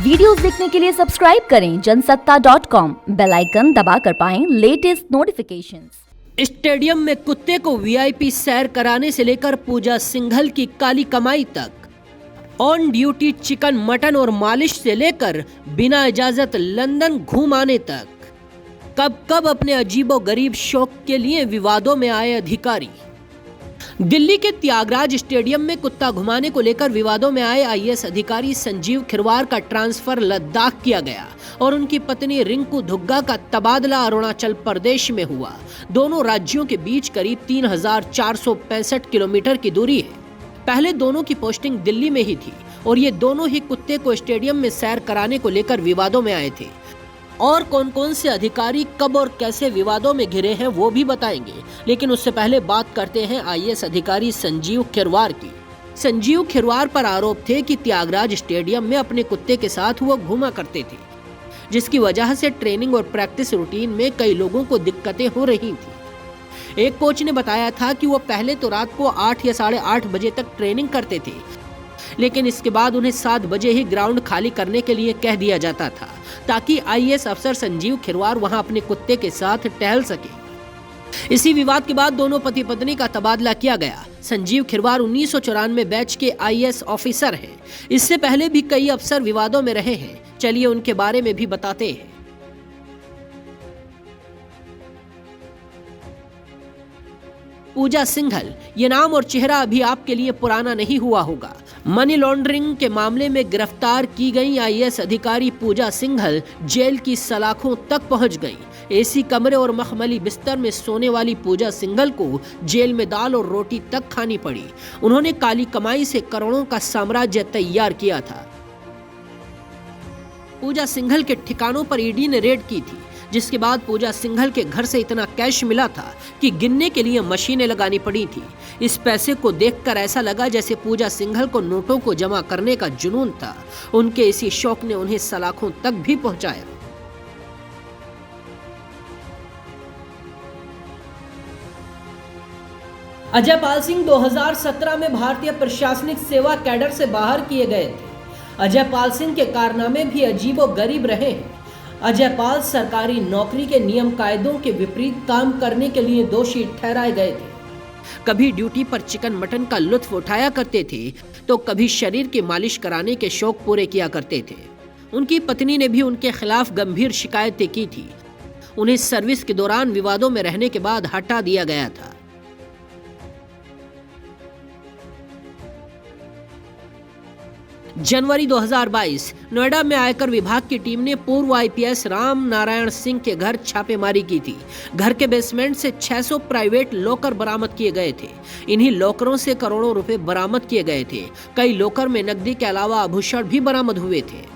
Videos देखने के लिए सब्सक्राइब करें जनसत्ता.com, बेल आइकन दबाकर पाएं लेटेस्ट नोटिफिकेशंस। स्टेडियम में कुत्ते को वीआईपी सैर कराने से लेकर पूजा सिंघल की काली कमाई तक, ऑन ड्यूटी चिकन मटन और मालिश से लेकर बिना इजाजत लंदन घुमाने तक, कब कब अपने अजीबोगरीब शौक के लिए विवादों में आए अधिकारी। दिल्ली के त्यागराज स्टेडियम में कुत्ता घुमाने को लेकर विवादों में आए आईएएस अधिकारी संजीव खिरवार का ट्रांसफर लद्दाख किया गया और उनकी पत्नी रिंकू धुग्गा का तबादला अरुणाचल प्रदेश में हुआ। दोनों राज्यों के बीच करीब 3465 किलोमीटर की दूरी है। पहले दोनों की पोस्टिंग दिल्ली में ही थी और ये दोनों ही कुत्ते को स्टेडियम में सैर कराने को लेकर विवादों में आए थे। और कौन कौन से अधिकारी कब और कैसे विवादों में घिरे हैं वो भी बताएंगे, लेकिन उससे पहले बात करते हैं आईएएस अधिकारी संजीव खिरवार की। संजीव खिरवार पर आरोप थे कि त्यागराज स्टेडियम में अपने कुत्ते के साथ वो घूमा करते थे, जिसकी वजह से ट्रेनिंग और प्रैक्टिस रूटीन में कई लोगों को दिक्कतें हो रही थी। एक कोच ने बताया था कि वो पहले तो रात को 8 या 8:30 बजे तक ट्रेनिंग करते थे, लेकिन इसके बाद उन्हें 7 बजे ही ग्राउंड खाली करने के लिए कह दिया जाता था ताकि आईएएस अफसर संजीव खिरवार वहां अपने कुत्ते के साथ टहल सके। इसी विवाद के बाद दोनों पति पत्नी का तबादला किया गया। संजीव खिरवार 1994 बैच के आईएएस ऑफिसर हैं। इससे पहले भी कई अफसर विवादों में रहे हैं। चलिए उनके बारे में भी बताते हैं। पूजा सिंघल, ये नाम और चेहरा अभी आपके लिए पुराना नहीं हुआ होगा। मनी लॉन्ड्रिंग के मामले में गिरफ्तार की गई आईएएस अधिकारी पूजा सिंघल जेल की सलाखों तक पहुंच गई। एसी कमरे और मखमली बिस्तर में सोने वाली पूजा सिंघल को जेल में दाल और रोटी तक खानी पड़ी। उन्होंने काली कमाई से करोड़ों का साम्राज्य तैयार किया था। पूजा सिंघल के ठिकानों पर ईडी ने रेड की थी, जिसके बाद पूजा सिंघल के घर से इतना कैश मिला था कि गिनने के लिए मशीनें लगानी पड़ी थी। इस पैसे को देखकर ऐसा लगा जैसे पूजा सिंघल को नोटों को जमा करने का जुनून था। उनके इसी शौक ने उन्हें सलाखों तक भी पहुंचाया। अजय पाल सिंह 2017 में भारतीय प्रशासनिक सेवा कैडर से बाहर किए गए थे। अजय पाल सिंह के कारनामे भी अजीबोगरीब रहे हैं। अजय पाल सरकारी नौकरी के नियम कायदों के विपरीत काम करने के लिए दोषी ठहराए गए थे। कभी ड्यूटी पर चिकन मटन का लुत्फ उठाया करते थे तो कभी शरीर की मालिश कराने के शौक पूरे किया करते थे। उनकी पत्नी ने भी उनके खिलाफ गंभीर शिकायतें की थी। उन्हें सर्विस के दौरान विवादों में रहने के बाद हटा दिया गया था। जनवरी 2022 नोएडा में आयकर विभाग की टीम ने पूर्व आईपीएस राम नारायण सिंह के घर छापेमारी की थी। घर के बेसमेंट से 600 प्राइवेट लॉकर बरामद किए गए थे। इन्हीं लॉकरों से करोड़ों रुपए बरामद किए गए थे। कई लॉकर में नकदी के अलावा आभूषण भी बरामद हुए थे।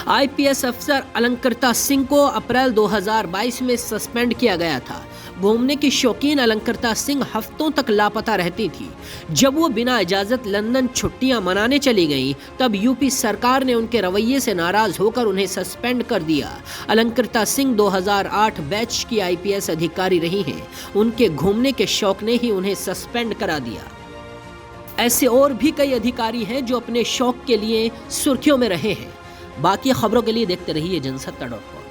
आईपीएस अफसर अलंकृता सिंह को अप्रैल 2022 में सस्पेंड किया गया था। घूमने की शौकीन अलंकृता सिंह हफ्तों तक लापता रहती थी। जब वो बिना इजाजत लंदन छुट्टियां मनाने चली गईं, तब यूपी सरकार ने उनके रवैये से नाराज होकर उन्हें सस्पेंड कर दिया। अलंकृता सिंह 2008 बैच की आईपीएस अधिकारी रही हैं। उनके घूमने के शौक ने ही उन्हें सस्पेंड करा दिया। ऐसे और भी कई अधिकारी हैं जो अपने शौक के लिए सुर्खियों में रहे हैं। बाकी खबरों के लिए देखते रहिए जनसत्ता.com।